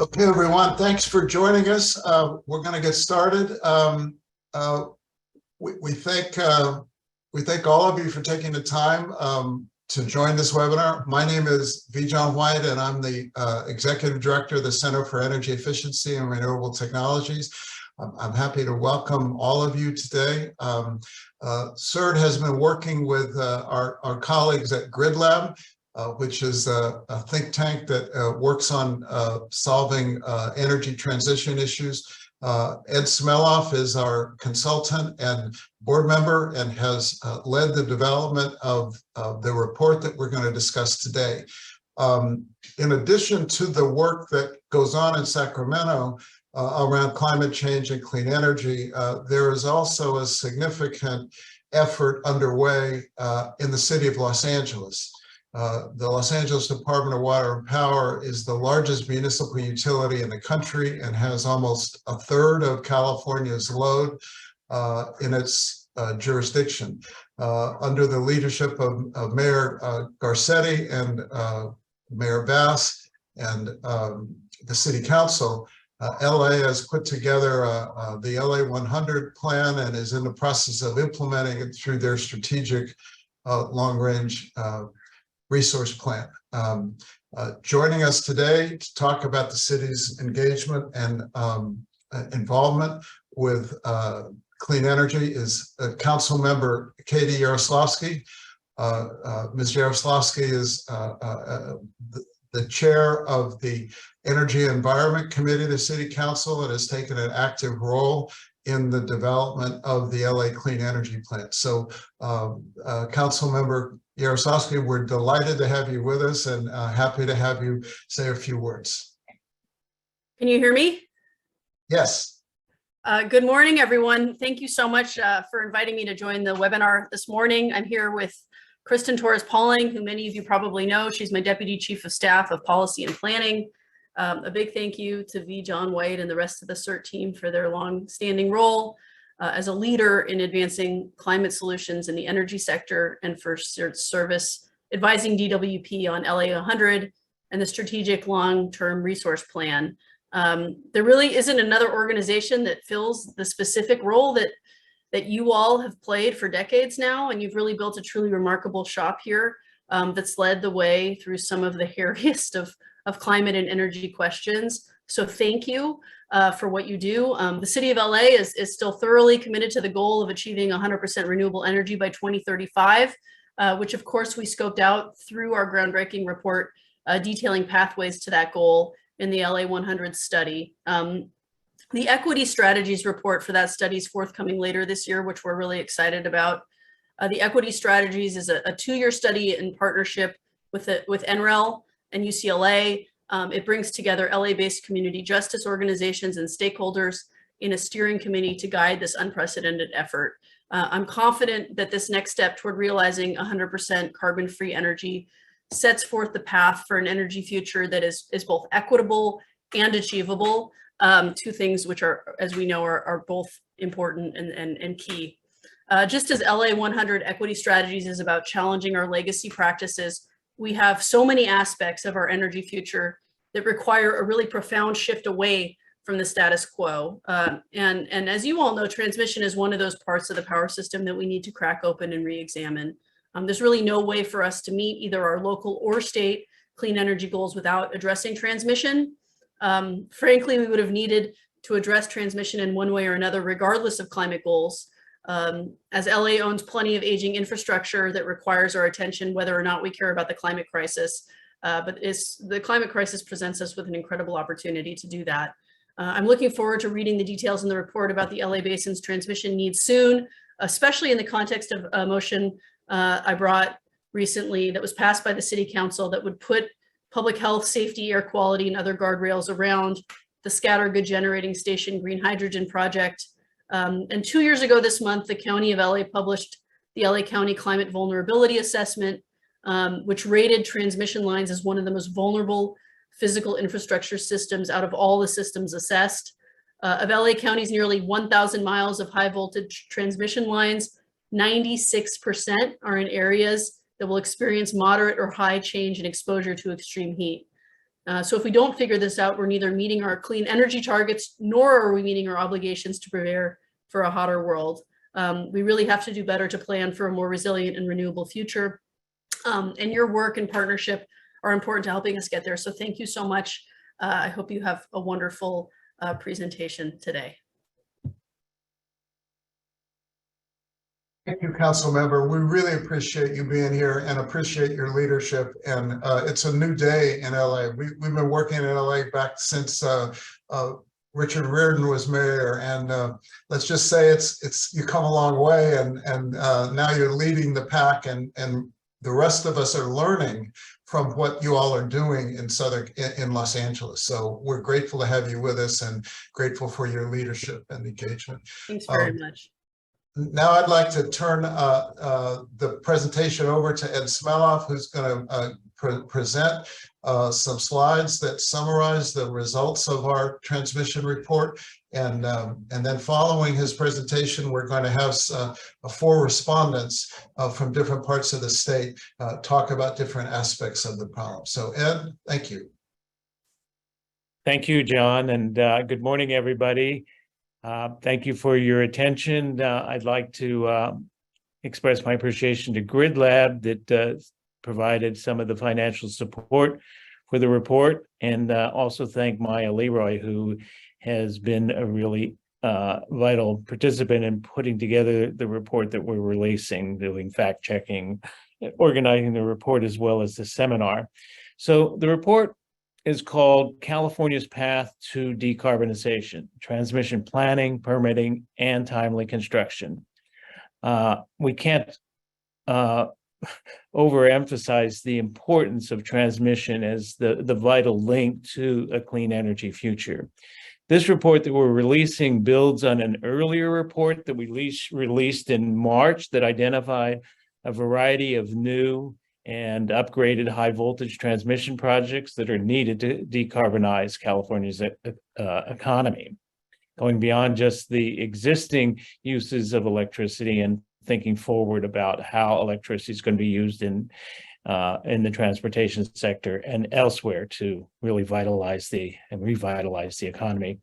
Okay, everyone, thanks for joining us. We're going to get started. We thank all of you for taking the time to join this webinar. My name is V. John White, and I'm the Executive Director of the Center for Energy Efficiency and Renewable Technologies. I'm happy to welcome all of you today. CEERT has been working with our colleagues at Grid Lab, which is a think tank that works on solving energy transition issues. Ed Smeloff is our consultant and board member and has led the development of the report that we're going to discuss today. In addition to the work that goes on in Sacramento around climate change and clean energy, there is also a significant effort underway in the city of Los Angeles. The Los Angeles Department of Water and Power is the largest municipal utility in the country and has almost a third of California's load in its jurisdiction. Under the leadership of Mayor Garcetti and Mayor Bass and the City Council, LA has put together the LA 100 plan and is in the process of implementing it through their strategic long-range resource plan. Joining us today to talk about the city's engagement and involvement with clean energy is Council Member Katie Yaroslavsky. Ms. Yaroslavsky is the chair of the Energy and Environment Committee of the City Council and has taken an active role in the development of the LA Clean Energy Plan. So Council Member Yaroslavsky, we're delighted to have you with us and happy to have you say a few words. Can you hear me? Yes. Good morning, everyone. Thank you so much for inviting me to join the webinar this morning. I'm here with Kristen Torres-Pauling, who many of you probably know. She's my Deputy Chief of Staff of Policy and Planning. A big thank you to V. John White and the rest of the CEERT team for their long-standing role as a leader in advancing climate solutions in the energy sector and for CEERT's service advising DWP on LA 100 and the strategic long-term resource plan. There really isn't another organization that fills the specific role that you all have played for decades now, and you've really built a truly remarkable shop here that's led the way through some of the hairiest of climate and energy questions. So thank you for what you do. The city of LA is still thoroughly committed to the goal of achieving 100% renewable energy by 2035, which of course we scoped out through our groundbreaking report detailing pathways to that goal in the LA 100 study. The equity strategies report for that study is forthcoming later this year, which we're really excited about. The equity strategies is a 2-year study in partnership with NREL and UCLA. It brings together LA-based community justice organizations and stakeholders in a steering committee to guide this unprecedented effort. I'm confident that this next step toward realizing 100% carbon-free energy sets forth the path for an energy future that is both equitable and achievable, two things which are, as we know, are both important and key. Just as LA 100 equity strategies is about challenging our legacy practices, we have so many aspects of our energy future that require a really profound shift away from the status quo. And as you all know, transmission is one of those parts of the power system that we need to crack open and re-examine. There's really no way for us to meet either our local or state clean energy goals without addressing transmission. Frankly, we would have needed to address transmission in one way or another, regardless of climate goals. As LA owns plenty of aging infrastructure that requires our attention, whether or not we care about the climate crisis. But the climate crisis presents us with an incredible opportunity to do that. I'm looking forward to reading the details in the report about the LA Basin's transmission needs soon, especially in the context of a motion I brought recently that was passed by the City Council that would put public health, safety, air quality, and other guardrails around the Scattergood Generating Station Green Hydrogen Project. And 2 years ago this month, the County of LA published the LA County Climate Vulnerability Assessment, which rated transmission lines as one of the most vulnerable physical infrastructure systems out of all the systems assessed. Of LA County's nearly 1,000 miles of high voltage transmission lines, 96% are in areas that will experience moderate or high change in exposure to extreme heat. So if we don't figure this out, we're neither meeting our clean energy targets, nor are we meeting our obligations to prepare for a hotter world. We really have to do better to plan for a more resilient and renewable future. And your work and partnership are important to helping us get there. So thank you so much. I hope you have a wonderful presentation today. Thank you, Council Member. We really appreciate you being here and appreciate your leadership. And it's a new day in LA. We've been working in LA back since Richard Riordan was mayor, and let's just say it's you come a long way, and now you're leading the pack, and the rest of us are learning from what you all are doing in Los Angeles. So we're grateful to have you with us and grateful for your leadership and engagement. Thanks very much. Now I'd like to turn the presentation over to Ed Smeloff, who's going to present some slides that summarize the results of our transmission report. And then following his presentation, we're going to have 4 respondents from different parts of the state talk about different aspects of the problem. So Ed, thank you. Thank you, John, and good morning, everybody. Thank you for your attention. I'd like to express my appreciation to Grid Lab that provided some of the financial support for the report, and also thank Maya Leroy, who has been a really vital participant in putting together the report that we're releasing, doing fact checking, organizing the report, as well as the seminar. So the report is called California's Path to Decarbonization, Transmission Planning, Permitting, and Timely Construction. We can't overemphasize the importance of transmission as the vital link to a clean energy future. This report that we're releasing builds on an earlier report that we released in March that identified a variety of new and upgraded high voltage transmission projects that are needed to decarbonize California's economy, going beyond just the existing uses of electricity and thinking forward about how electricity is going to be used in the transportation sector and elsewhere to really revitalize the economy.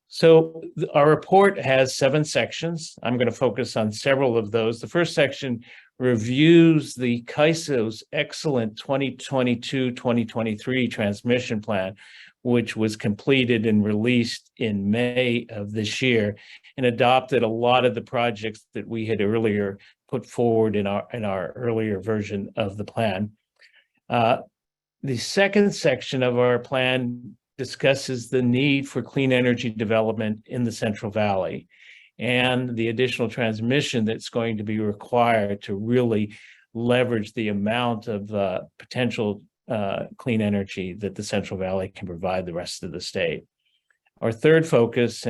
So our report has 7 sections. I'm going to focus on several of those. The first section reviews the CAISO's excellent 2022-2023 transmission plan, which was completed and released in May of this year, and adopted a lot of the projects that we had earlier put forward in our earlier version of the plan. The second section of our plan discusses the need for clean energy development in the Central Valley and the additional transmission that's going to be required to really leverage the amount of potential clean energy that the Central Valley can provide the rest of the state. Our third focus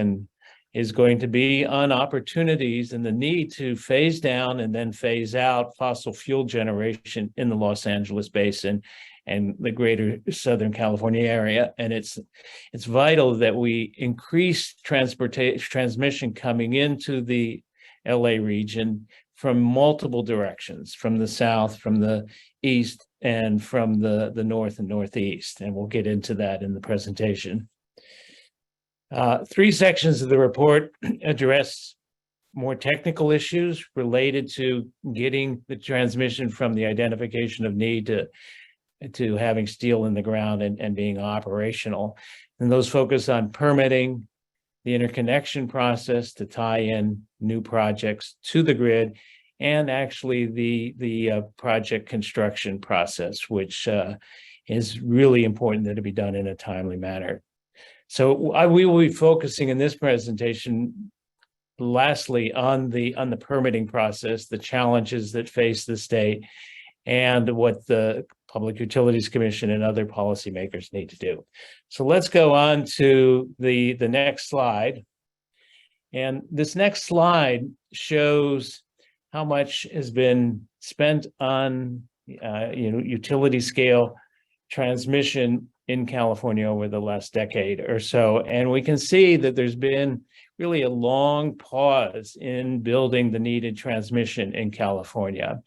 is going to be on opportunities and the need to phase down and then phase out fossil fuel generation in the Los Angeles basin and the greater Southern California area. And it's vital that we increase transmission coming into the LA region from multiple directions, from the south, from the east, and from the north and northeast. And we'll get into that in the presentation. 3 sections of the report address more technical issues related to getting the transmission from the identification of need to having steel in the ground and being operational. And those focus on permitting, the interconnection process to tie in new projects to the grid, and actually the project construction process, which is really important that it be done in a timely manner. So we will be focusing in this presentation, lastly, on the permitting process, the challenges that face the state, and what the Public Utilities Commission and other policymakers need to do. So let's go on to the next slide. And this next slide shows how much has been spent on utility scale transmission in California over the last decade or so. And we can see that there's been really a long pause in building the needed transmission in California.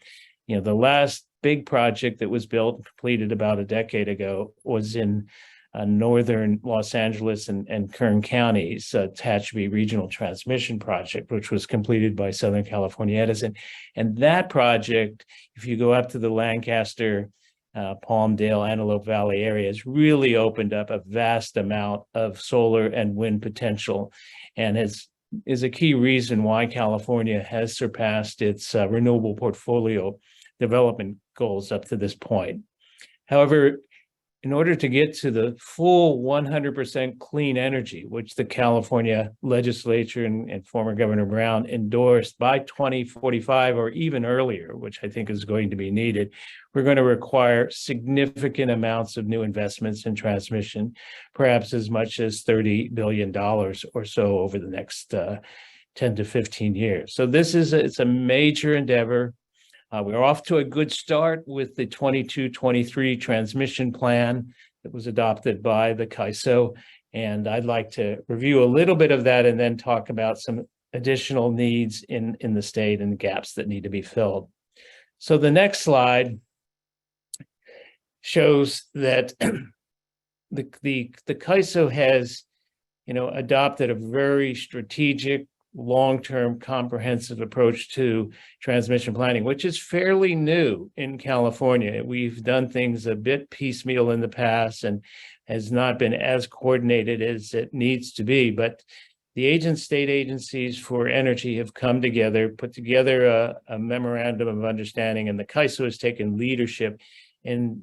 The last big project that was built and completed about a decade ago was in northern Los Angeles and Kern counties, Tehachapi Regional Transmission Project, which was completed by Southern California Edison. And that project, if you go up to the Lancaster, Palmdale, Antelope Valley areas, really opened up a vast amount of solar and wind potential, and is a key reason why California has surpassed its renewable portfolio development goals up to this point. However, in order to get to the full 100% clean energy, which the California legislature and former Governor Brown endorsed by 2045 or even earlier, which I think is going to be needed, we're going to require significant amounts of new investments in transmission, perhaps as much as $30 billion or so over the next 10 to 15 years. So it's a major endeavor. We're off to a good start with the 22-23 transmission plan that was adopted by the CAISO. And I'd like to review a little bit of that and then talk about some additional needs in the state and the gaps that need to be filled. So the next slide shows that the CAISO has, adopted a very strategic, long-term comprehensive approach to transmission planning, which is fairly new in California. We've done things a bit piecemeal in the past and has not been as coordinated as it needs to be. But the state agencies for energy have come together, put together a memorandum of understanding, and the CAISO has taken leadership in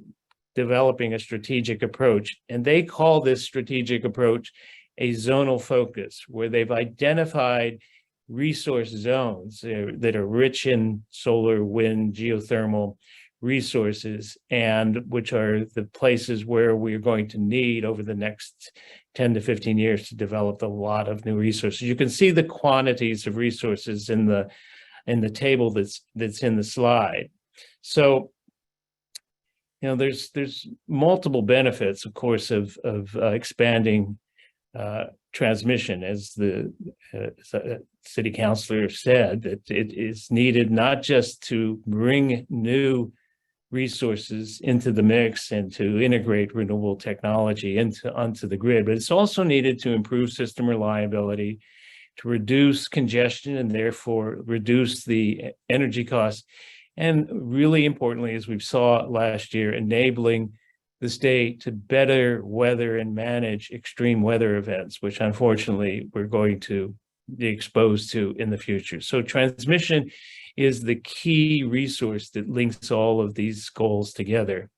developing a strategic approach. And they call this strategic approach a zonal focus, where they've identified resource zones that are rich in solar, wind, geothermal resources, and which are the places where we're going to need over the next 10 to 15 years to develop a lot of new resources. You can see the quantities of resources in the table that's in the slide. So, there's multiple benefits, of course, of expanding transmission, as the city councilor said, that it is needed not just to bring new resources into the mix and to integrate renewable technology onto the grid, but it's also needed to improve system reliability, to reduce congestion and therefore reduce the energy costs, and really importantly, as we saw last year, enabling the state to better weather and manage extreme weather events, which unfortunately we're going to be exposed to in the future. So transmission is the key resource that links all of these goals together.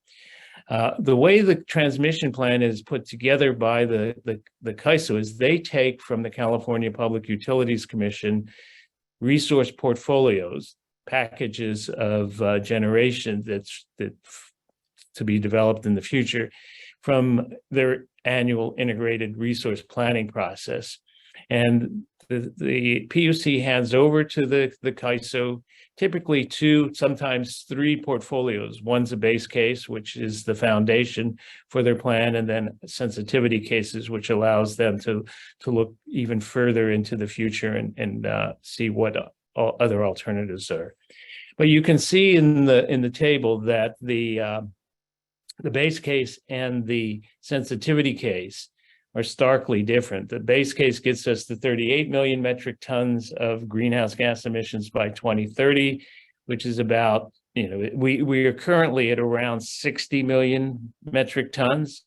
The way the transmission plan is put together by the CAISO is they take from the California Public Utilities Commission resource portfolios, packages of generation that to be developed in the future from their annual integrated resource planning process. And the PUC hands over to the CAISO typically 2, sometimes 3 portfolios. One's a base case, which is the foundation for their plan, and then sensitivity cases, which allows them to look even further into the future and see what other alternatives are. But you can see in the table that the base case and the sensitivity case are starkly different. The base case gets us to 38 million metric tons of greenhouse gas emissions by 2030, which is about, we are currently at around 60 million metric tons.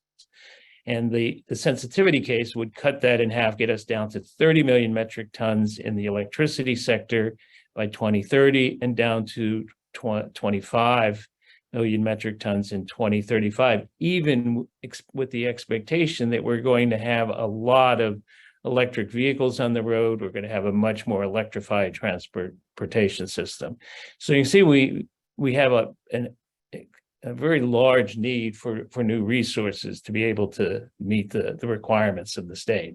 And the sensitivity case would cut that in half, get us down to 30 million metric tons in the electricity sector by 2030 and down to 25 million metric tons in 2035, even with the expectation that we're going to have a lot of electric vehicles on the road. We're going to have a much more electrified transportation system. So you can see we have a very large need for new resources to be able to meet the requirements of the state.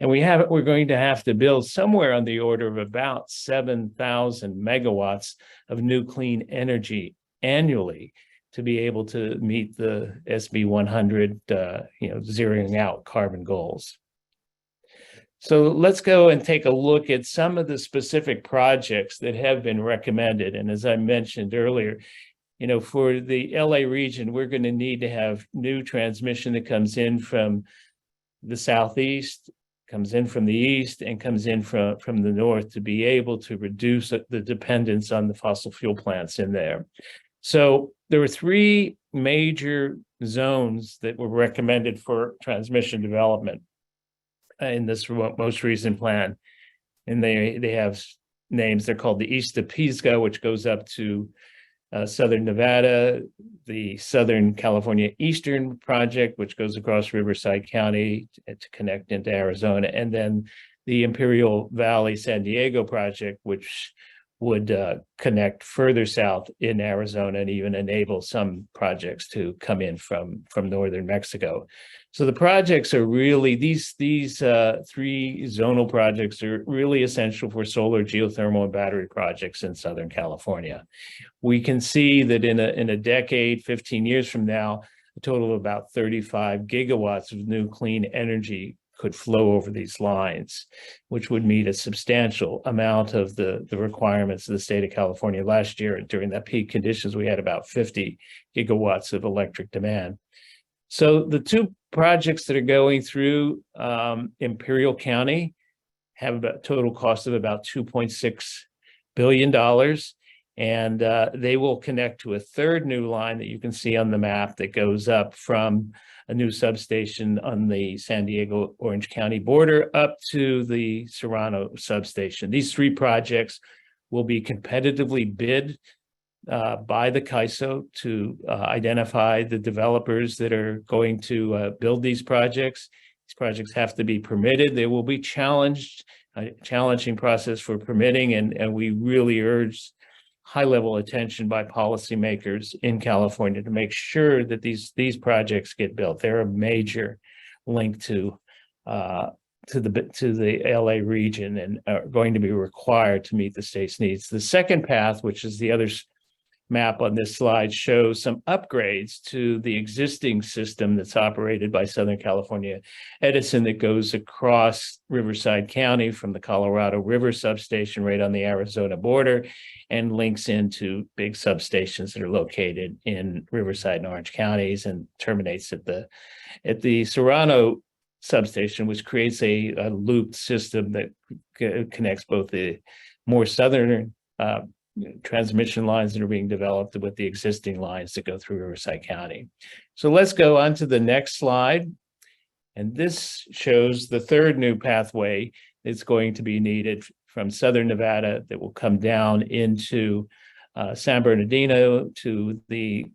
And we're going to have to build somewhere on the order of about 7,000 megawatts of new clean energy annually to be able to meet the SB 100, zeroing out carbon goals. So let's go and take a look at some of the specific projects that have been recommended. And as I mentioned earlier, For the LA region, we're going to need to have new transmission that comes in from the southeast, comes in from the east, and comes in from the north to be able to reduce the dependence on the fossil fuel plants in there. So there were three major zones that were recommended for transmission development in this most recent plan. And they have names. They're called the East of Pisgah, which goes up to Southern Nevada, the Southern California Eastern Project, which goes across Riverside County to connect into Arizona, and then the Imperial Valley San Diego Project, which would connect further south in Arizona and even enable some projects to come in from northern Mexico. So the projects are really, these three zonal projects are really essential for solar, geothermal, and battery projects in Southern California. We can see that in a decade, 15 years from now, a total of about 35 gigawatts of new clean energy could flow over these lines, which would meet a substantial amount of the requirements of the state of California. Last year, during that peak conditions, we had about 50 gigawatts of electric demand. So the two projects that are going through Imperial County have a total cost of about $2.6 billion. And they will connect to a third new line that you can see on the map that goes up from a new substation on the San Diego Orange County border up to the Serrano substation. These three projects will be competitively bid by the CAISO to identify the developers that are going to build these projects. These projects have to be permitted. They will be challenged, a challenging process for permitting, and we really urge high-level attention by policymakers in California to make sure that these projects get built. They're a major link to the LA region and are going to be required to meet the state's needs. The second path, which is the other map on this slide, shows some upgrades to the existing system that's operated by Southern California Edison that goes across Riverside County from the Colorado River substation right on the Arizona border and links into big substations that are located in Riverside and Orange counties and terminates at the Serrano substation, which creates a looped system that connects both the more southern transmission lines that are being developed with the existing lines that go through Riverside County. So let's go on to the next slide. And this shows the third new pathway that's going to be needed from Southern Nevada that will come down into San Bernardino to the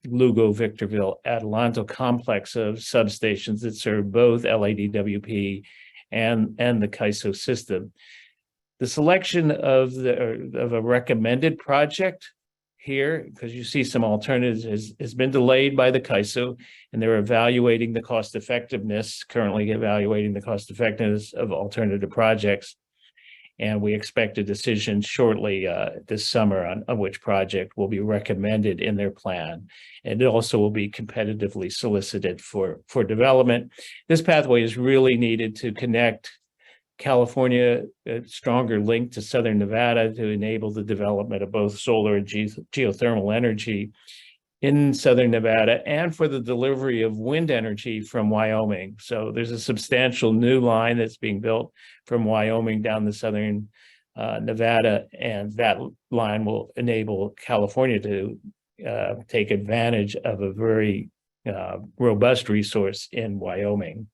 Lugo, Victorville, Adelanto complex of substations that serve both LADWP and the CAISO system. The selection of a recommended project here, because you see some alternatives, has been delayed by the CAISO, and they're evaluating the cost effectiveness, currently evaluating the cost effectiveness of alternative projects. And we expect a decision shortly this summer on which project will be recommended in their plan. And it also will be competitively solicited for development. This pathway is really needed to connect California, a stronger link to Southern Nevada to enable the development of both solar and geothermal energy in Southern Nevada and for the delivery of wind energy from Wyoming. So there's a substantial new line that's being built from Wyoming down to Southern Nevada, and that line will enable California to take advantage of a very robust resource in Wyoming.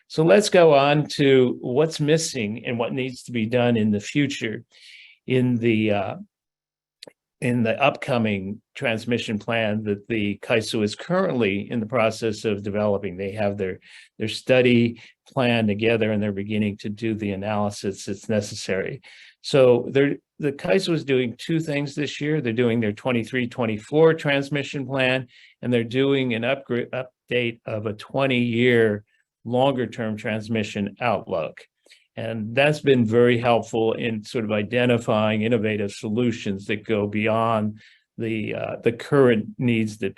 So let's go on to what's missing and what needs to be done in the future in the upcoming transmission plan that the CAISO is currently in the process of developing. They have their study plan together and they're beginning to do the analysis that's necessary. So the CAISO is doing two things this year. They're doing their 23-24 transmission plan, and they're doing an update of a 20-year longer-term transmission outlook. And that's been very helpful in sort of identifying innovative solutions that go beyond the current needs that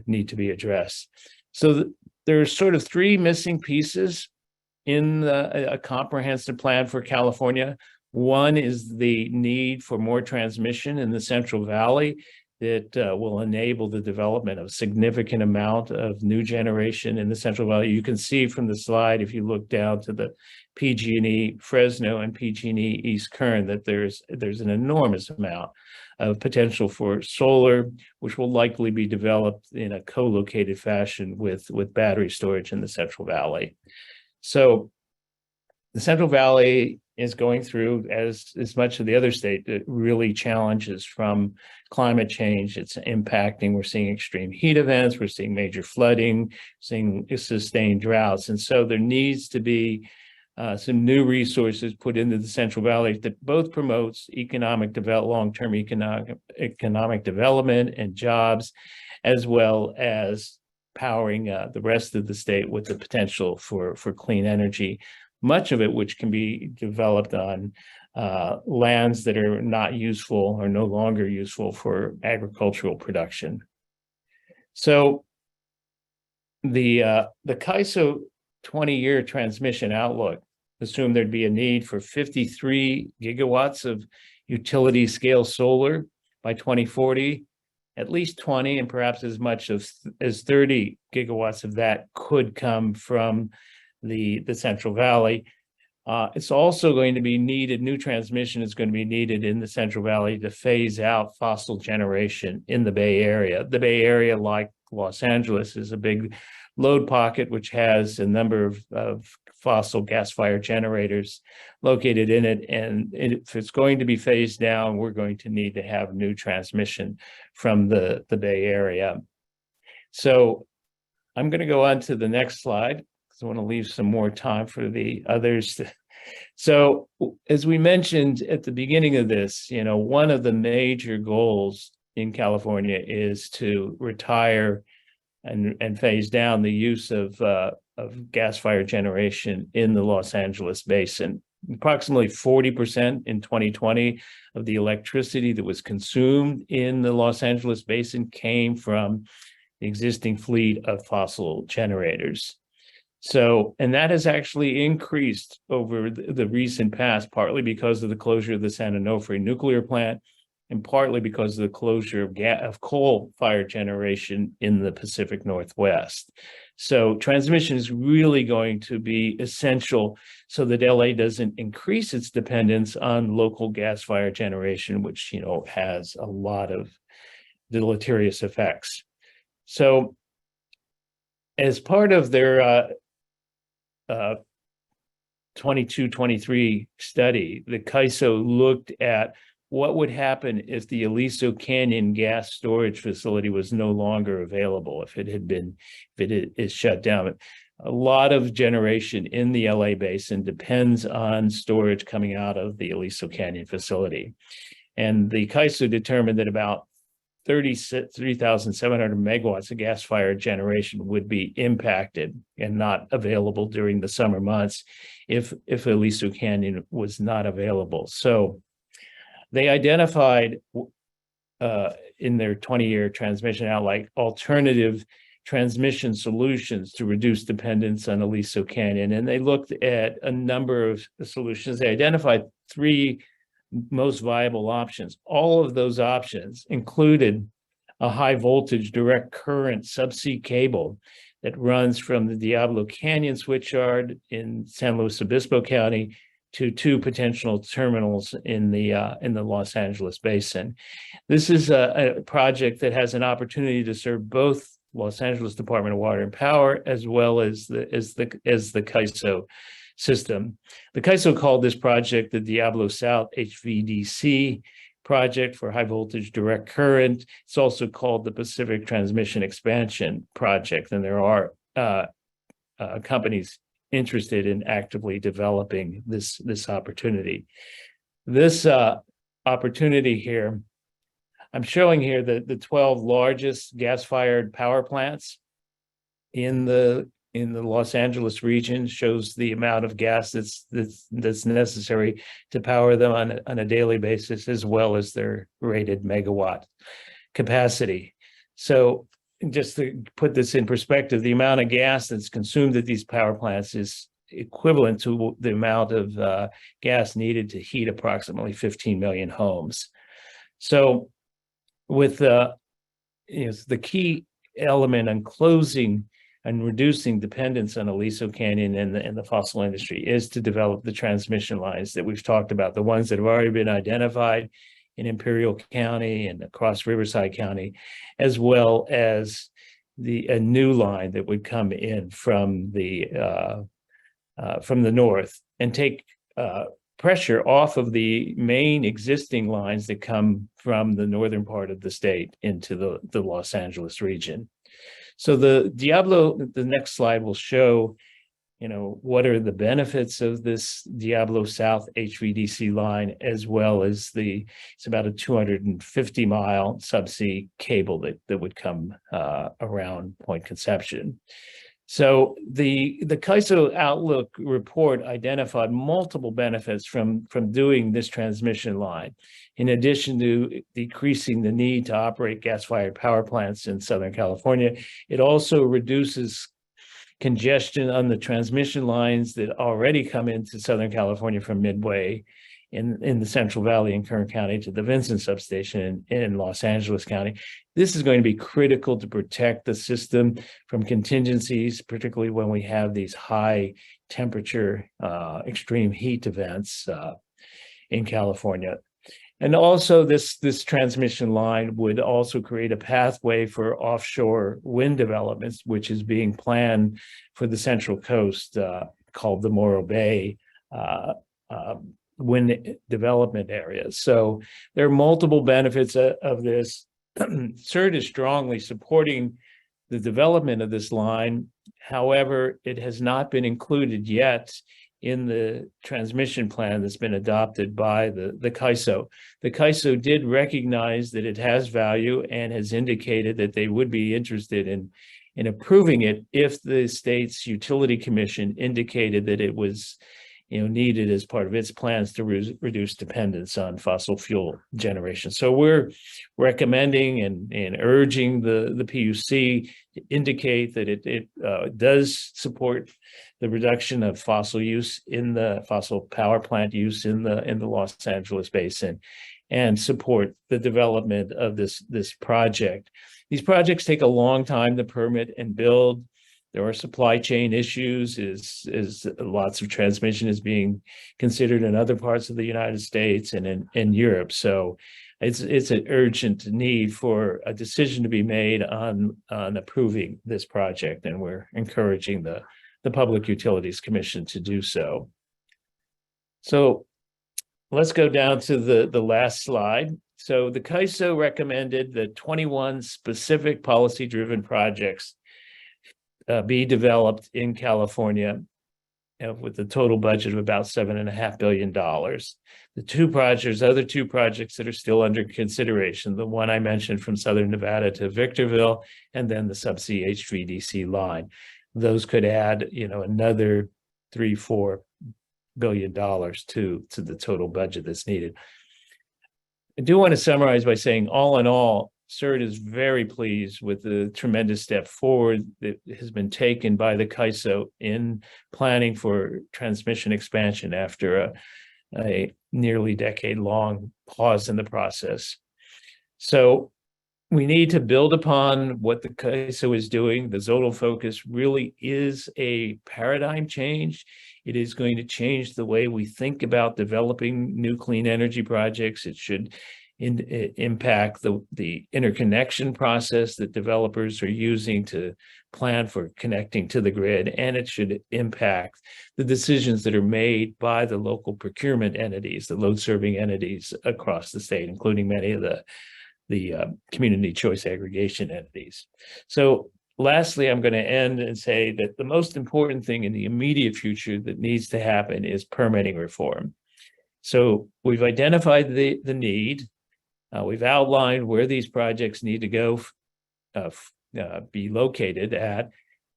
need to be addressed. So there's sort of three missing pieces in a comprehensive plan for California. One is the need for more transmission in the Central Valley. that will enable the development of a significant amount of new generation in the Central Valley. You can see from the slide, if you look down to the PG&E Fresno and PG&E East Kern, that there's an enormous amount of potential for solar, which will likely be developed in a co-located fashion with battery storage in the Central Valley. So the Central Valley is going through, as much of the other state, really challenges from climate change. It's impacting. We're seeing extreme heat events. We're seeing major flooding, seeing sustained droughts. And so there needs to be some new resources put into the Central Valley that both promotes long-term economic development and jobs, as well as powering the rest of the state with the potential for clean energy. Much of it which can be developed on lands that are not useful or no longer useful for agricultural production. So the CAISO 20-year transmission outlook assumed there'd be a need for 53 gigawatts of utility scale solar by 2040. At least 20 and perhaps as much as 30 gigawatts of that could come from the Central Valley. It's also going to be needed, new transmission is going to be needed in the Central Valley to phase out fossil generation in the Bay Area. The Bay Area, like Los Angeles, is a big load pocket, which has a number of fossil gas-fired generators located in it. And if it's going to be phased down, we're going to need to have new transmission from the Bay Area. So I'm going to go on to the next slide, I want to leave some more time for the others. So as we mentioned at the beginning of this, one of the major goals in California is to retire and phase down the use of gas-fired generation in the Los Angeles basin. Approximately 40% in 2020 of the electricity that was consumed in the Los Angeles basin came from the existing fleet of fossil generators. So, and that has actually increased over the recent past, partly because of the closure of the San Onofre nuclear plant, and partly because of the closure of coal-fired generation in the Pacific Northwest. So transmission is really going to be essential so that LA doesn't increase its dependence on local gas-fired generation, which, has a lot of deleterious effects. So as part of their 22-23 study, the CAISO looked at what would happen if the Aliso Canyon gas storage facility was no longer available, if it is shut down. A lot of generation in the LA basin depends on storage coming out of the Aliso Canyon facility. And the CAISO determined that about 33,700 megawatts of gas-fired generation would be impacted and not available during the summer months if Aliso Canyon was not available. So they identified in their 20-year transmission outlook alternative transmission solutions to reduce dependence on Aliso Canyon. And they looked at a number of solutions. They identified three most viable options. All of those options included a high voltage direct current subsea cable that runs from the Diablo Canyon switchyard in San Luis Obispo County to two potential terminals in the Los Angeles basin. This is a project that has an opportunity to serve both Los Angeles Department of Water and Power as well as the CAISO system. The CAISO called this project the Diablo South HVDC project for high voltage direct current. It's also called the Pacific Transmission Expansion Project, and there are companies interested in actively developing this opportunity. This opportunity here, I'm showing here the 12 largest gas-fired power plants in the Los Angeles region, shows the amount of gas that's necessary to power them on a daily basis, as well as their rated megawatt capacity. So just to put this in perspective, the amount of gas that's consumed at these power plants is equivalent to the amount of gas needed to heat approximately 15 million homes. So with the key element on closing and reducing dependence on Aliso Canyon and the fossil industry is to develop the transmission lines that we've talked about, the ones that have already been identified in Imperial County and across Riverside County, as well as a new line that would come in from the north and take pressure off of the main existing lines that come from the northern part of the state into the Los Angeles region. So the next slide will show, what are the benefits of this Diablo South HVDC line, as well as it's about a 250-mile subsea cable that would come around Point Conception. So the CAISO Outlook report identified multiple benefits from doing this transmission line. In addition to decreasing the need to operate gas-fired power plants in Southern California, it also reduces congestion on the transmission lines that already come into Southern California from Midway in the Central Valley in Kern County to the Vincent substation in Los Angeles County. This is going to be critical to protect the system from contingencies, particularly when we have these high temperature, extreme heat events in California. And also this transmission line would also create a pathway for offshore wind developments, which is being planned for the Central Coast, called the Morro Bay wind development areas. So there are multiple benefits of this. CEERT is strongly supporting the development of this line. However, it has not been included yet in the transmission plan that's been adopted by the CAISO. The CAISO did recognize that it has value and has indicated that they would be interested in approving it if the state's utility commission indicated that it was needed as part of its plans to reduce dependence on fossil fuel generation. So we're recommending and urging the PUC to indicate that it does support the reduction of fossil use in the fossil power plant use in the Los Angeles basin, and support the development of this project. These projects take a long time to permit and build. There are supply chain issues, is lots of transmission is being considered in other parts of the United States and in Europe. So it's an urgent need for a decision to be made on approving this project, and we're encouraging the Public Utilities Commission to do so. So let's go down to the last slide. So the CAISO recommended that 21 specific policy-driven projects be developed in California with a total budget of about $7.5 billion. The other two projects that are still under consideration, the one I mentioned from Southern Nevada to Victorville, and then the subsea HVDC line. Those could add, another $3-4 billion to the total budget that's needed. I do want to summarize by saying, all in all, CEERT is very pleased with the tremendous step forward that has been taken by the CAISO in planning for transmission expansion after a nearly decade-long pause in the process. So we need to build upon what the CAISO is doing. The zonal focus really is a paradigm change. It is going to change the way we think about developing new clean energy projects. It should impact the interconnection process that developers are using to plan for connecting to the grid, and it should impact the decisions that are made by the local procurement entities, the load-serving entities across the state, including many of the community choice aggregation entities. So lastly, I'm going to end and say that the most important thing in the immediate future that needs to happen is permitting reform. So we've identified the need. We've outlined where these projects need to go, be located at,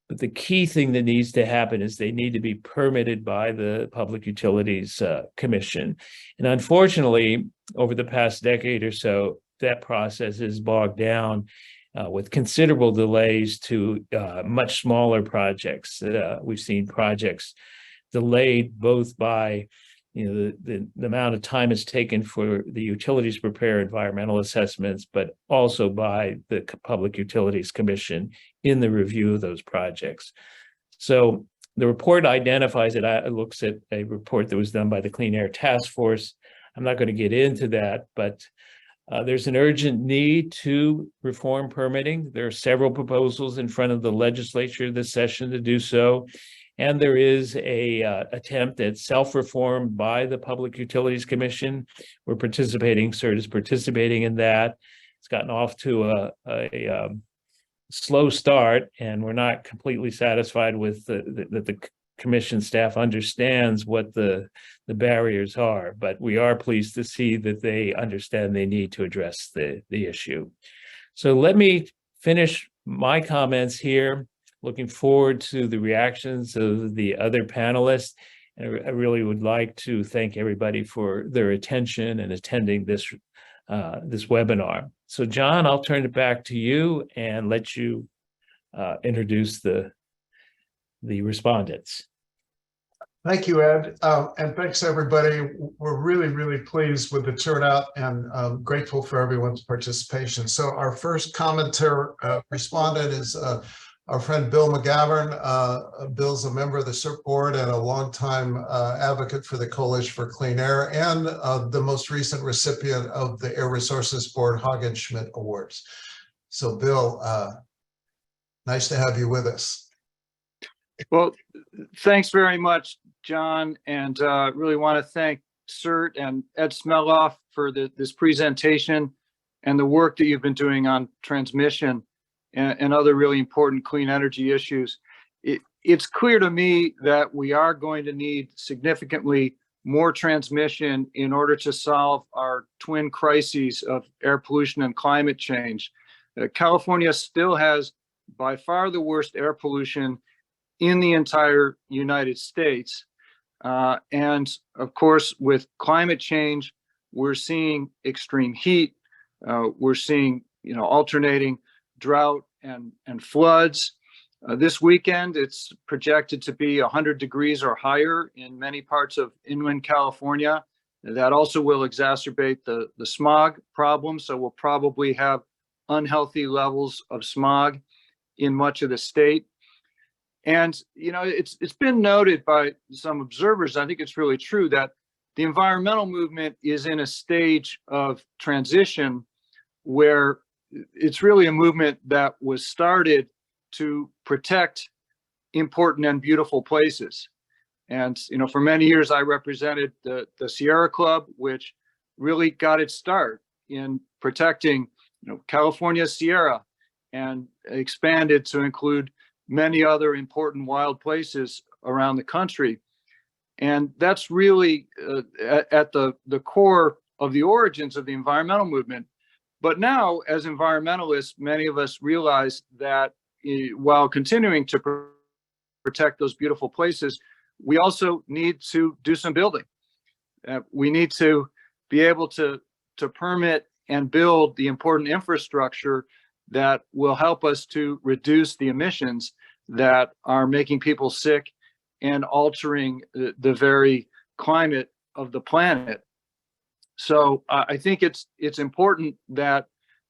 but the key thing that needs to happen is they need to be permitted by the Public Utilities Commission. And unfortunately, over the past decade or so, that process is bogged down with considerable delays to much smaller projects. We've seen projects delayed both by the amount of time it's taken for the utilities to prepare environmental assessments, but also by the Public Utilities Commission in the review of those projects. So the report identifies it. It looks at a report that was done by the Clean Air Task Force. I'm not going to get into that, but there's an urgent need to reform permitting. There are several proposals in front of the legislature this session to do so. And there is a attempt at self-reform by the Public Utilities Commission. We're participating, CEERT is participating in that. It's gotten off to a slow start, and we're not completely satisfied with that the commission staff understands what the barriers are, but we are pleased to see that they understand they need to address the issue. So let me finish my comments here. Looking forward to the reactions of the other panelists. And I really would like to thank everybody for their attention and attending this webinar. So John, I'll turn it back to you and let you introduce the respondents. Thank you, Ed. And thanks, everybody. We're really, really pleased with the turnout and grateful for everyone's participation. So our first commenter respondent is our friend Bill McGavern. Bill's a member of the CEERT board and a longtime advocate for the Coalition for Clean Air, and the most recent recipient of the Air Resources Board Hagen-Schmidt Awards. So Bill, nice to have you with us. Well, thanks very much, John, and really want to thank CEERT and Ed Smeloff for this presentation and the work that you've been doing on transmission and other really important clean energy issues. It's clear to me that we are going to need significantly more transmission in order to solve our twin crises of air pollution and climate change. California still has by far the worst air pollution in the entire United States. And of course, with climate change, we're seeing extreme heat. We're seeing, alternating drought and floods. This weekend, it's projected to be 100 degrees or higher in many parts of inland California. That also will exacerbate the smog problem. So we'll probably have unhealthy levels of smog in much of the state. And, it's been noted by some observers, I think it's really true, that the environmental movement is in a stage of transition where it's really a movement that was started to protect important and beautiful places. And, for many years, I represented the Sierra Club, which really got its start in protecting, California Sierra, and expanded to include many other important wild places around the country. And that's really at the core of the origins of the environmental movement. But now, as environmentalists, many of us realize that while continuing to protect those beautiful places, we also need to do some building. We need to be able to permit and build the important infrastructure that will help us to reduce the emissions that are making people sick and altering the very climate of the planet. So I think it's important that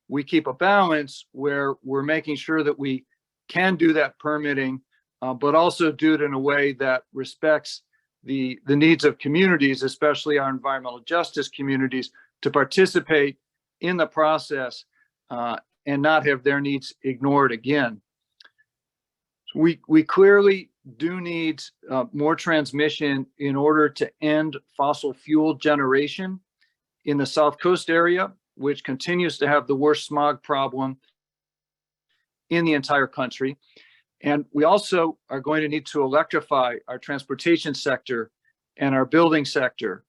we keep a balance where we're making sure that we can do that permitting, but also do it in a way that respects the needs of communities, especially our environmental justice communities, to participate in the process and not have their needs ignored again. We clearly do need more transmission in order to end fossil fuel generation in the South Coast area, which continues to have the worst smog problem in the entire country. And we also are going to need to electrify our transportation sector and our building sector.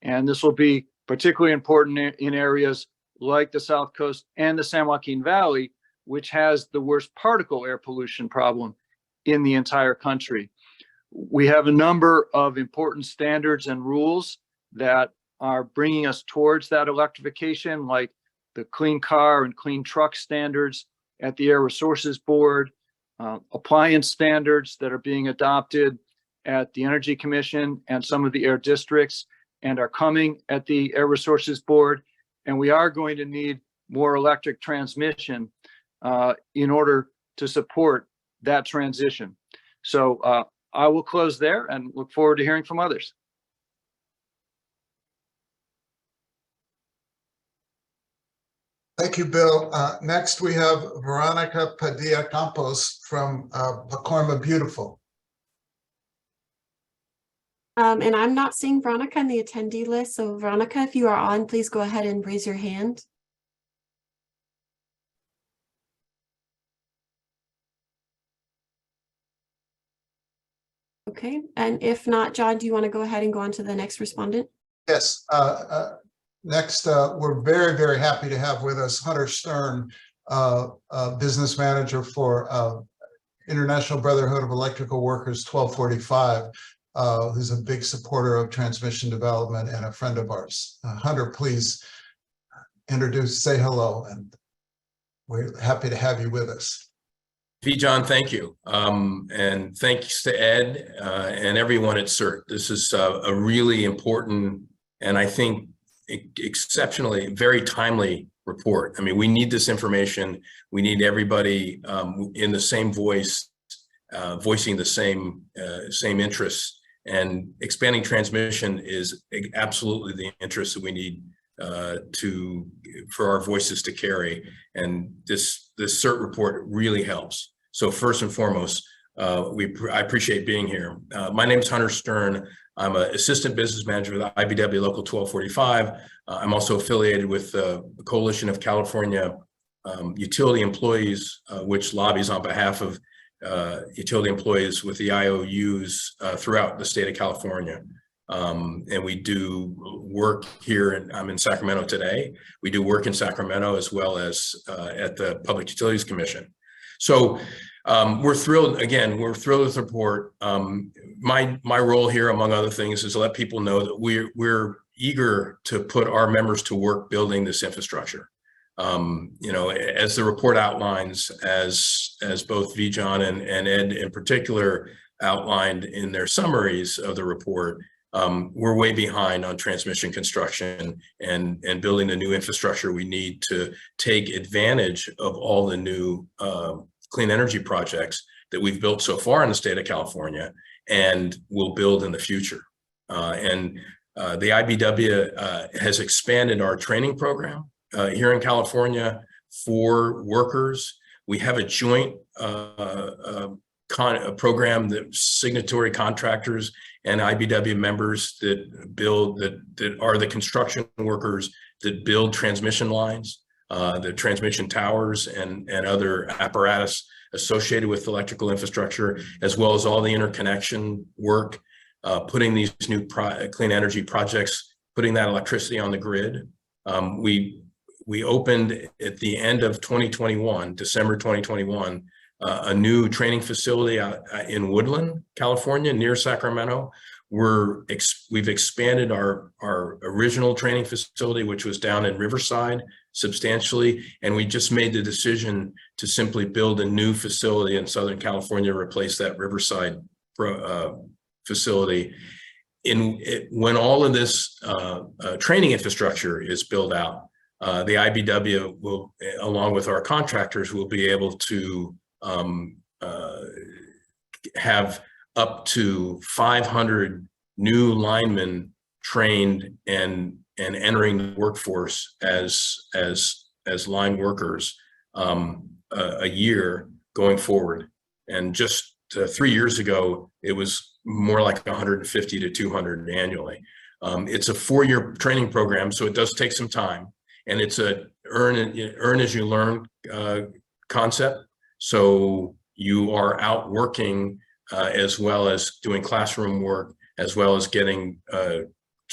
And this will be particularly important in areas like the South Coast and the San Joaquin Valley, which has the worst particle air pollution problem in the entire country. We have a number of important standards and rules that are bringing us towards that electrification, like the clean car and clean truck standards at the Air Resources Board, appliance standards that are being adopted at the Energy Commission and some of the air districts, and are coming at the Air Resources Board. And we are going to need more electric transmission in order to support that transition. So I will close there and look forward to hearing from others. Thank you, Bill. Next, we have Veronica Padilla Campos from Pacoima Beautiful. And I'm not seeing Veronica in the attendee list. So Veronica, if you are on, please go ahead and raise your hand. Okay, and if not, John, do you want to go ahead and go on to the next respondent? Yes. Next, we're very, very happy to have with us Hunter Stern, business manager for International Brotherhood of Electrical Workers 1245, who's a big supporter of transmission development and a friend of ours. Hunter, please say hello, and we're happy to have you with us. John, thank you. And thanks to Ed and everyone at CEERT. This is a really important and I think exceptionally very timely report. I mean, we need this information. We need everybody in the same voice, voicing the same interests, and expanding transmission is absolutely the interest that we need for our voices to carry. And this CEERT report really helps. So first and foremost, I appreciate being here. My name is Hunter Stern. I'm an assistant business manager with IBEW Local 1245. I'm also affiliated with the Coalition of California Utility Employees, which lobbies on behalf of utility employees with the IOUs throughout the state of California. And we do work here, and I'm in Sacramento today. We do work in Sacramento as well as at the Public Utilities Commission. So we're thrilled, again, we're thrilled with the report. My role here, among other things, is to let people know that we're eager to put our members to work building this infrastructure. You know, as the report outlines, as both Vijay and Ed in particular outlined in their summaries of the report, we're way behind on transmission construction and building the new infrastructure we need to take advantage of all the new clean energy projects that we've built so far in the state of California and will build in the future. The IBEW has expanded our training program here in California for workers. We have a joint program that signatory contractors and IBEW members that are the construction workers that build transmission lines, the transmission towers and other apparatus associated with electrical infrastructure, as well as all the interconnection work, putting these new clean energy projects, putting that electricity on the grid. We opened at the end of 2021, December 2021, a new training facility in Woodland, California, near Sacramento. We've expanded our original training facility, which was down in Riverside, substantially, and we just made the decision to simply build a new facility in Southern California, replace that Riverside facility. When all of this training infrastructure is built out, the IBEW will, along with our contractors, will be able to have up to 500 new linemen trained and entering the workforce as line workers a year going forward. And just 3 years ago, it was more like 150 to 200 annually. It's a 4-year training program, so it does take some time, and it's a earn as you learn concept. So you are out working as well as doing classroom work, as well as getting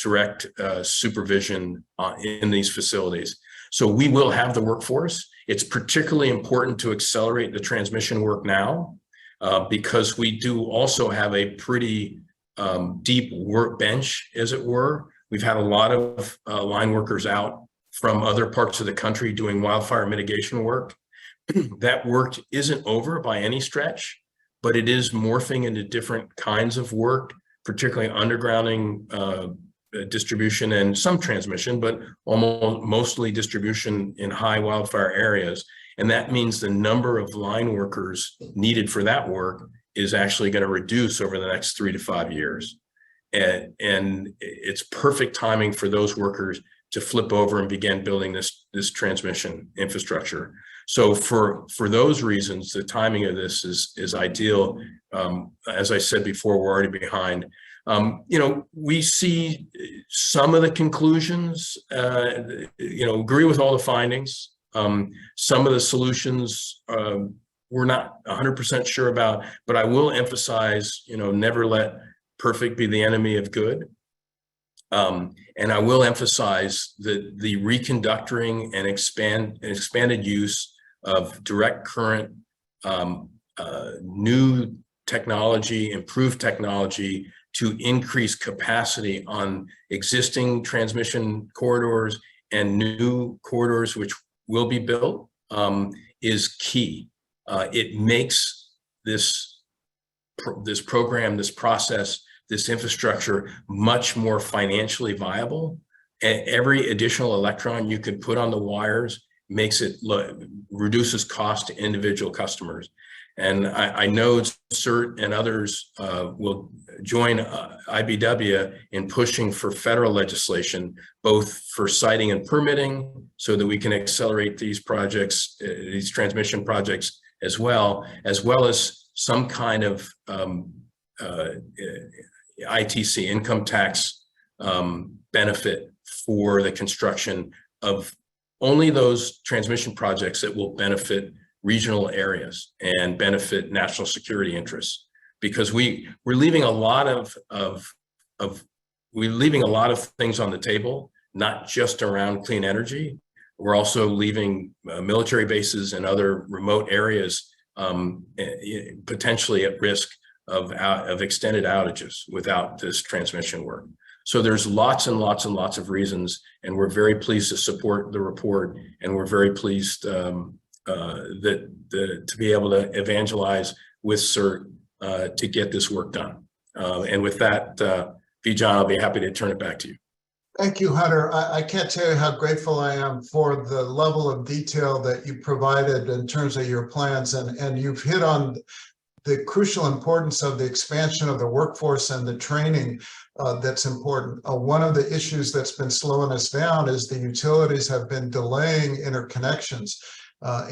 direct supervision in these facilities. So we will have the workforce. It's particularly important to accelerate the transmission work now because we do also have a pretty deep work bench, as it were. We've had a lot of line workers out from other parts of the country doing wildfire mitigation work. That work isn't over by any stretch, but it is morphing into different kinds of work, particularly undergrounding distribution and some transmission, but almost mostly distribution in high wildfire areas. And that means the number of line workers needed for that work is actually going to reduce over the next 3 to 5 years. And it's perfect timing for those workers to flip over and begin building this transmission infrastructure. So for those reasons, the timing of this is ideal. As I said before, we're already behind. We see some of the conclusions, agree with all the findings. Some of the solutions we're not 100% sure about, but I will emphasize, never let perfect be the enemy of good. And I will emphasize that the reconductoring and expanded use of direct current, new technology, improved technology to increase capacity on existing transmission corridors and new corridors which will be built is key. It makes this program, this process, this infrastructure much more financially viable. And every additional electron you can put on the wires makes it reduces cost to individual customers. And I know CEERT and others will join IBEW in pushing for federal legislation, both for siting and permitting, so that we can accelerate these projects, these transmission projects as well as some kind of ITC, income tax benefit for the construction of only those transmission projects that will benefit regional areas and benefit national security interests, because we're leaving a lot of things on the table, not just around clean energy. We're also leaving military bases and other remote areas potentially at risk of extended outages without this transmission work. So there's lots and lots and lots of reasons, and we're very pleased to support the report, and we're very pleased to be able to evangelize with CEERT to get this work done. And with that, Bijan, I'll be happy to turn it back to you. Thank you, Hunter. I can't tell you how grateful I am for the level of detail that you provided in terms of your plans, and you've hit on the crucial importance of the expansion of the workforce and the training that's important. One of the issues that's been slowing us down is the utilities have been delaying interconnections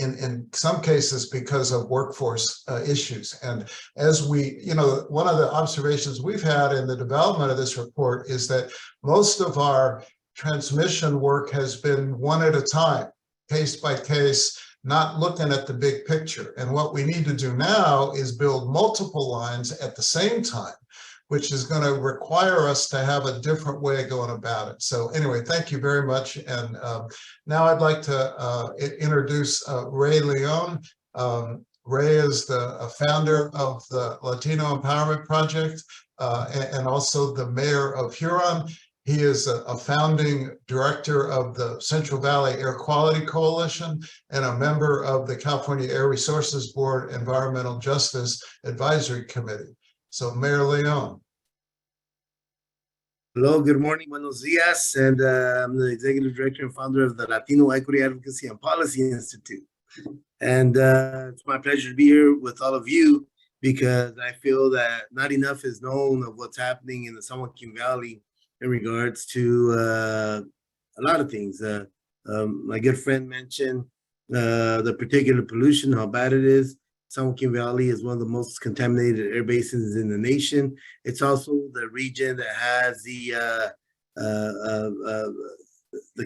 in some cases because of workforce issues. And as one of the observations we've had in the development of this report is that most of our transmission work has been one at a time, case by case, not looking at the big picture. And what we need to do now is build multiple lines at the same time, which is going to require us to have a different way of going about it. So anyway, thank you very much. And now I'd like to introduce Ray Leon. Ray is the founder of the Latino Empowerment Project and also the mayor of Huron. He is a founding director of the Central Valley Air Quality Coalition and a member of the California Air Resources Board Environmental Justice Advisory Committee. So Mayor Leon. Hello, good morning, buenos dias, and I'm the executive director and founder of the Latino Equity Advocacy and Policy Institute. And it's my pleasure to be here with all of you because I feel that not enough is known of what's happening in the San Joaquin Valley in regards to a lot of things. My good friend mentioned the particular pollution, how bad it is. San Joaquin Valley is one of the most contaminated air basins in the nation. It's also the region that has the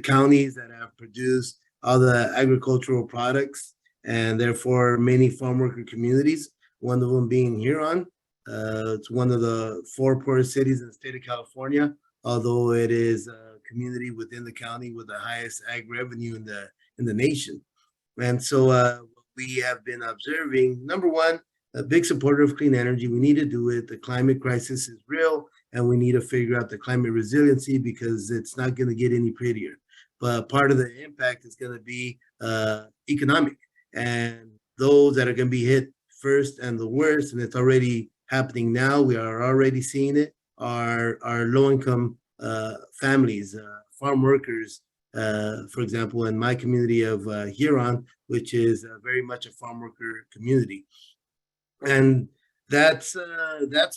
counties that have produced all the agricultural products, and therefore many farm worker communities, one of them being Huron. It's one of the 4 poorest cities in the state of California, although it is a community within the county with the highest ag revenue in the nation. And so we have been observing, number one, a big supporter of clean energy. We need to do it. The climate crisis is real, and we need to figure out the climate resiliency because it's not going to get any prettier. But part of the impact is going to be economic, and those that are going to be hit first and the worst, and it's already happening now. We are already seeing it. Are low-income families, farm workers, for example, in my community of Huron, which is very much a farm worker community. And that's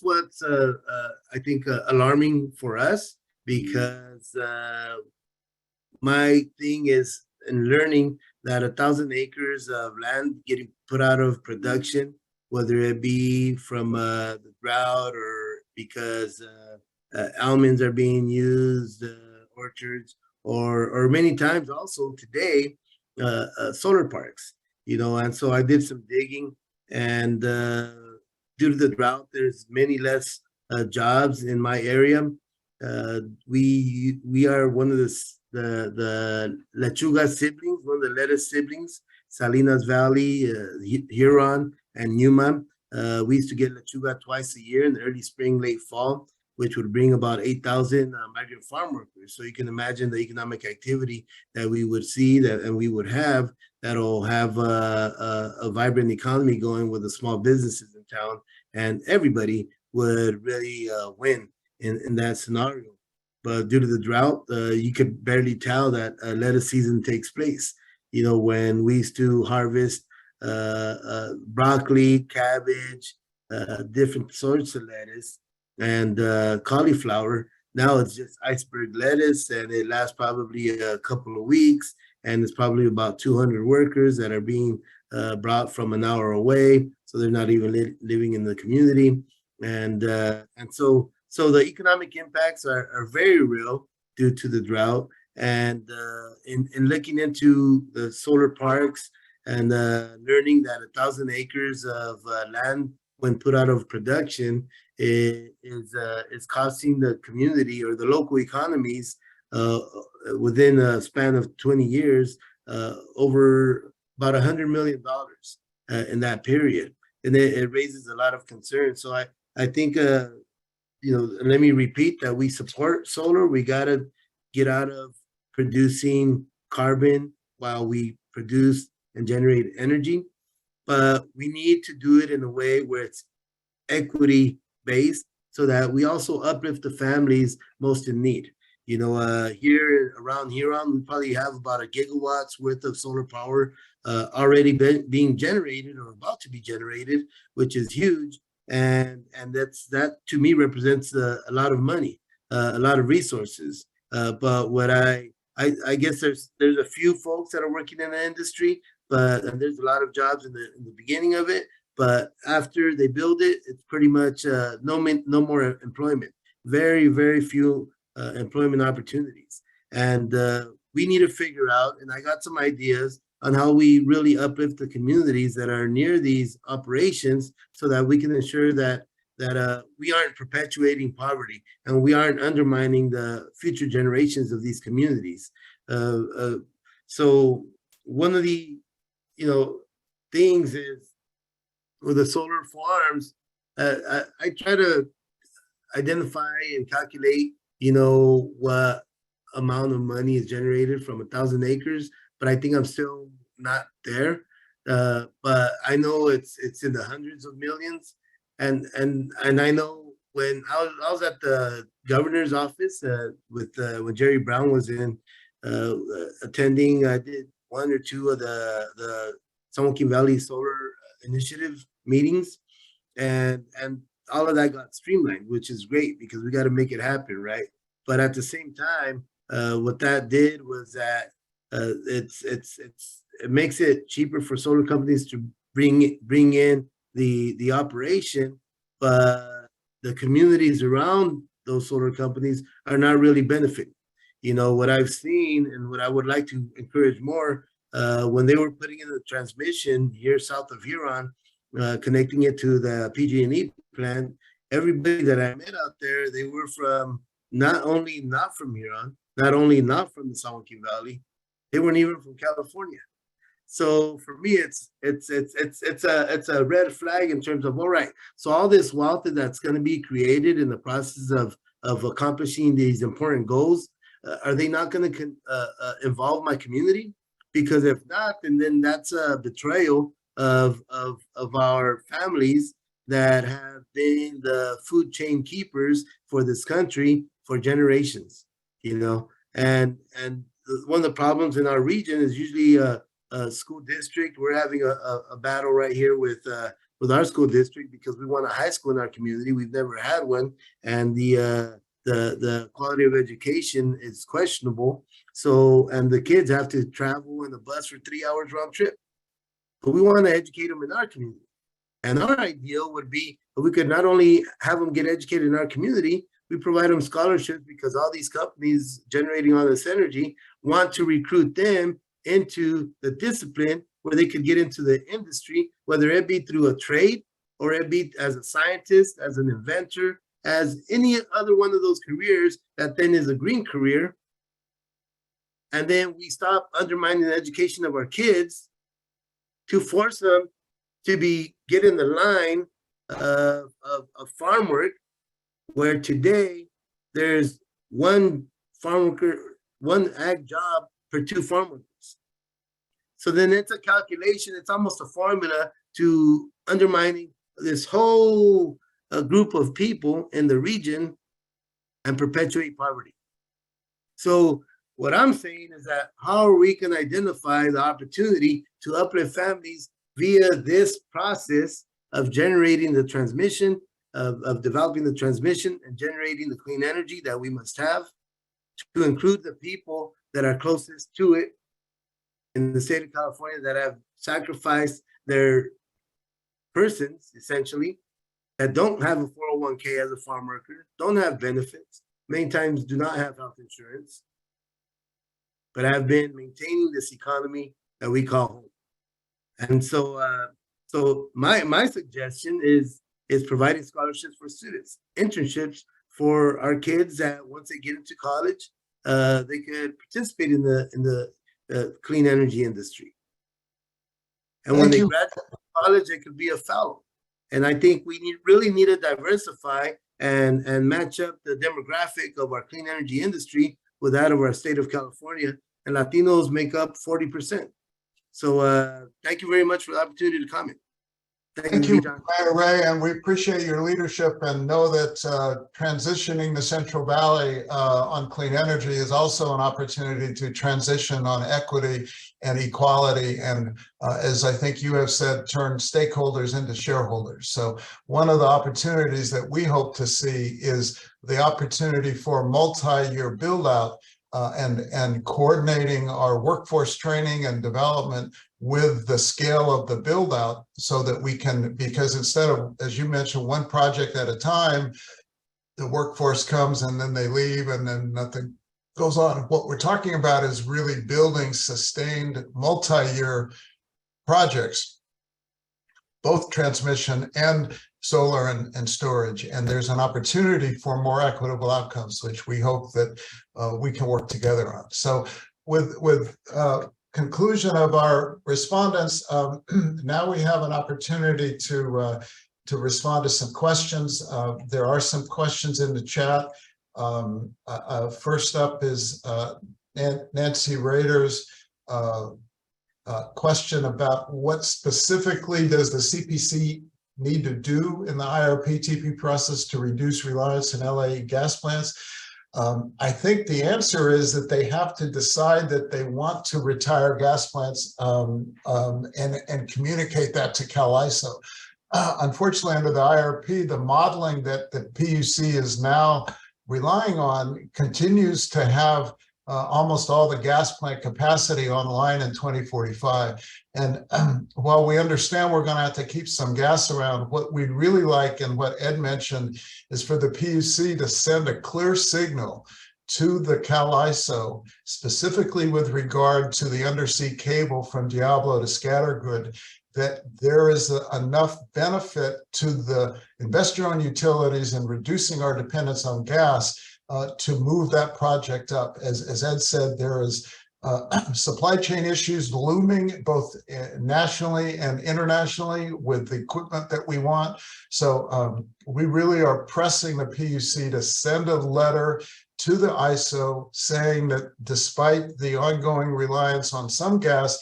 what's I think alarming for us, because my thing is in learning that 1,000 acres of land getting put out of production, whether it be from the drought or because almonds are being used, orchards, or many times also today, solar parks, and so I did some digging, and due to the drought, there's many less jobs in my area. We are one of the lechuga siblings, one of the lettuce siblings, Salinas Valley, Huron, and Yuma. We used to get lechuga twice a year in the early spring, late fall, which would bring about 8,000 migrant farm workers. So you can imagine the economic activity that we would see and we would have, that'll have a vibrant economy going with the small businesses in town, and everybody would really win in that scenario. But due to the drought, you could barely tell that lettuce season takes place. When we used to harvest broccoli, cabbage, different sorts of lettuce, and cauliflower. Now it's just iceberg lettuce, and it lasts probably a couple of weeks, and it's probably about 200 workers that are being brought from an hour away, so they're not even living in the community, and so the economic impacts are very real due to the drought. And in looking into the solar parks and learning that 1,000 acres of land, when put out of production, is costing the community or the local economies within a span of 20 years over about $100 million in that period, and it raises a lot of concern. So I think let me repeat that we support solar. We gotta get out of producing carbon while we produce and generate energy, but we need to do it in a way where it's equity based, so that we also uplift the families most in need. Here around Huron, we probably have about 1 gigawatts worth of solar power already being generated or about to be generated, which is huge. And that to me represents a lot of money, a lot of resources. But what I guess there's a few folks that are working in the industry, and there's a lot of jobs in the beginning of it. But after they build it, it's pretty much no more employment. Very, very few employment opportunities. And we need to figure out, and I got some ideas on how we really uplift the communities that are near these operations, so that we can ensure that we aren't perpetuating poverty and we aren't undermining the future generations of these communities. So one of the things is with the solar farms, I try to identify and calculate what amount of money is generated from 1,000 acres, but I think I'm still not there. But I know it's in the hundreds of millions, and I know when I was at the governor's office when Jerry Brown was in attending, I did 1 or 2 of the San Joaquin Valley Solar Initiative meetings, and all of that got streamlined, which is great because we got to make it happen, right? But at the same time, what that did was that it makes it cheaper for solar companies to bring in the operation, but the communities around those solar companies are not really benefiting. What I've seen and what I would like to encourage more, when they were putting in the transmission here south of Huron, connecting it to the PG&E plant, everybody that I met out there, they were from not only not from Huron, not only not from the San Joaquin Valley, they weren't even from California. So for me, it's a red flag in terms of, all right, so all this wealth that's going to be created in the process of accomplishing these important goals, are they not going to involve my community? Because if not, then that's a betrayal of our families that have been the food chain keepers for this country for generations, you know. And one of the problems in our region is usually a school district. We're having a battle right here with our school district because we want a high school in our community. We've never had one, and the quality of education is questionable. So, and the kids have to travel in the bus for 3 hours round trip. But we want to educate them in our community. And our ideal would be that we could not only have them get educated in our community, we provide them scholarships because all these companies generating all this energy want to recruit them into the discipline where they could get into the industry, whether it be through a trade or it be as a scientist, as an inventor, as any other one of those careers that then is a green career. And then we stop undermining the education of our kids to force them to get in the line of farm work, where today there's one farm worker, one ag job for 2 farm workers. So then it's a calculation, it's almost a formula to undermining this whole group of people in the region and perpetuate poverty. So what I'm saying is that how are we going to identify the opportunity to uplift families via this process of generating the transmission, of developing the transmission and generating the clean energy that we must have, to include the people that are closest to it in the state of California that have sacrificed their persons, essentially, that don't have a 401k as a farm worker, don't have benefits, many times do not have health insurance, but have been maintaining this economy that we call home. And so, my suggestion is providing scholarships for students, internships for our kids that once they get into college, they could participate in the clean energy industry. And when they graduate from college, they could be a fellow. And I think we really need to diversify and match up the demographic of our clean energy industry with that of our state of California. And Latinos make up 40%. So thank you very much for the opportunity to comment. Thank you, Mayor Ray, and we appreciate your leadership and know that transitioning the Central Valley on clean energy is also an opportunity to transition on equity and equality, and as I think you have said, turn stakeholders into shareholders. So one of the opportunities that we hope to see is the opportunity for multi-year build out and coordinating our workforce training and development with the scale of the build out, so that we can, because instead of, as you mentioned, one project at a time, the workforce comes and then they leave and then nothing goes on. What we're talking about is really building sustained multi-year projects, both transmission and solar and storage. And there's an opportunity for more equitable outcomes, which we hope that we can work together on. So with conclusion of our respondents, now we have an opportunity to respond to some questions. There are some questions in the chat. First up is Nancy Rader's question about what specifically does the CPC need to do in the IRP-TP process to reduce reliance on LA gas plants. I think the answer is that they have to decide that they want to retire gas plants and communicate that to CalISO. Unfortunately, under the IRP, the modeling that the PUC is now relying on continues to have almost all the gas plant capacity online in 2045. And while we understand we're going to have to keep some gas around, what we'd really like, and what Ed mentioned, is for the PUC to send a clear signal to the CalISO, specifically with regard to the undersea cable from Diablo to Scattergood, that there is enough benefit to the investor-owned utilities in reducing our dependence on gas to move that project up. As Ed said, there is supply chain issues looming both nationally and internationally with the equipment that we want. So we really are pressing the PUC to send a letter to the ISO saying that despite the ongoing reliance on some gas,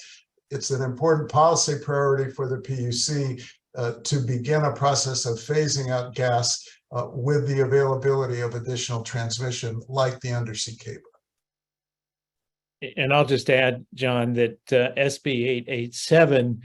it's an important policy priority for the PUC to begin a process of phasing out gas with the availability of additional transmission like the undersea cable. And I'll just add, John, that SB 887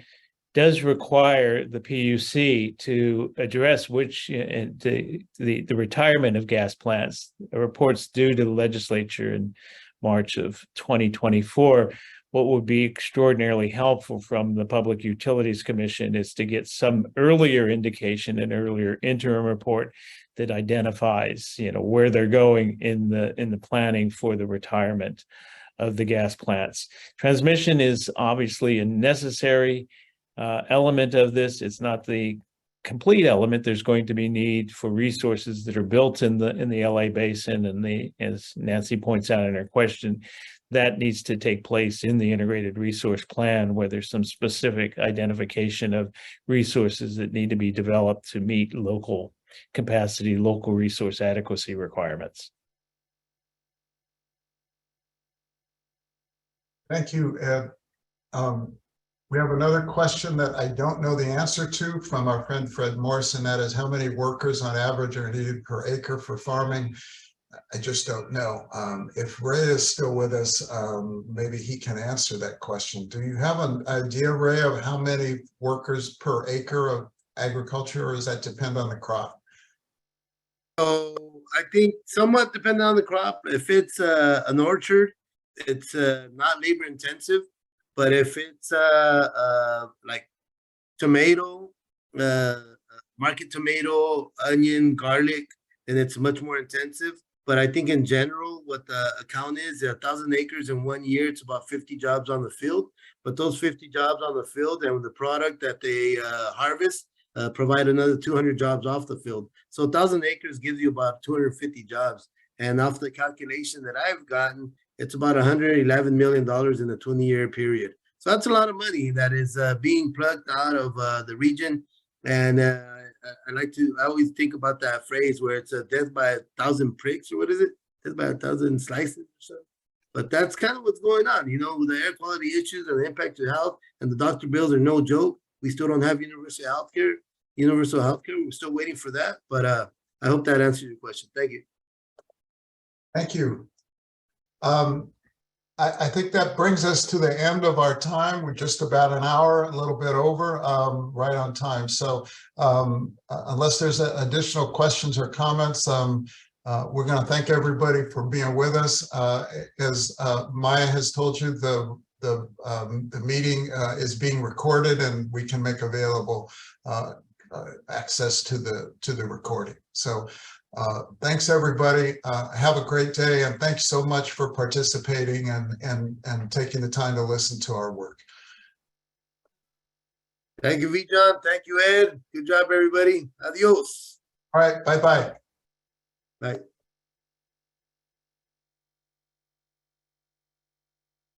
does require the PUC to address which the retirement of gas plants. A report's due to the legislature in March of 2024. What would be extraordinarily helpful from the Public Utilities Commission is to get some earlier indication, an earlier interim report that identifies, where they're going in the planning for the retirement of the gas plants. Transmission is obviously a necessary element of this. It's not the complete element. There's going to be need for resources that are built in the LA basin, and as Nancy points out in her question, that needs to take place in the integrated resource plan, where there's some specific identification of resources that need to be developed to meet local capacity, local resource adequacy requirements. Thank you, Ed. We have another question that I don't know the answer to from our friend Fred Morrison. That is, how many workers on average are needed per acre for farming? I just don't know. If Ray is still with us, maybe he can answer that question. Do you have an idea, Ray, of how many workers per acre of agriculture, or does that depend on the crop? So I think somewhat depending on the crop. If it's an orchard, it's not labor intensive. But if it's like tomato, market tomato, onion, garlic, then it's much more intensive. But I think in general, what the account is, 1,000 acres in 1 year, it's about 50 jobs on the field. But those 50 jobs on the field and the product that they harvest provide another 200 jobs off the field. So 1,000 acres gives you about 250 jobs. And off the calculation that I've gotten, it's about $111 million in a 20-year period. So that's a lot of money that is being plucked out of the region. And I always think about that phrase where it's a death by 1,000 pricks, or what is it? Death by 1,000 slices or something. But that's kind of what's going on, with the air quality issues and the impact to health, and the doctor bills are no joke. We still don't have universal healthcare. We're still waiting for that. But I hope that answers your question. Thank you. Thank you. I think that brings us to the end of our time. We're just about an hour, a little bit over, right on time. So unless there's additional questions or comments, we're going to thank everybody for being with us. As Maya has told you, the meeting is being recorded, and we can make available access to the recording. So thanks, everybody. Have a great day, and thanks so much for participating and taking the time to listen to our work. Thank you, Vijay. Thank you, Ed. Good job, everybody. Adios. All right. Bye-bye. Bye.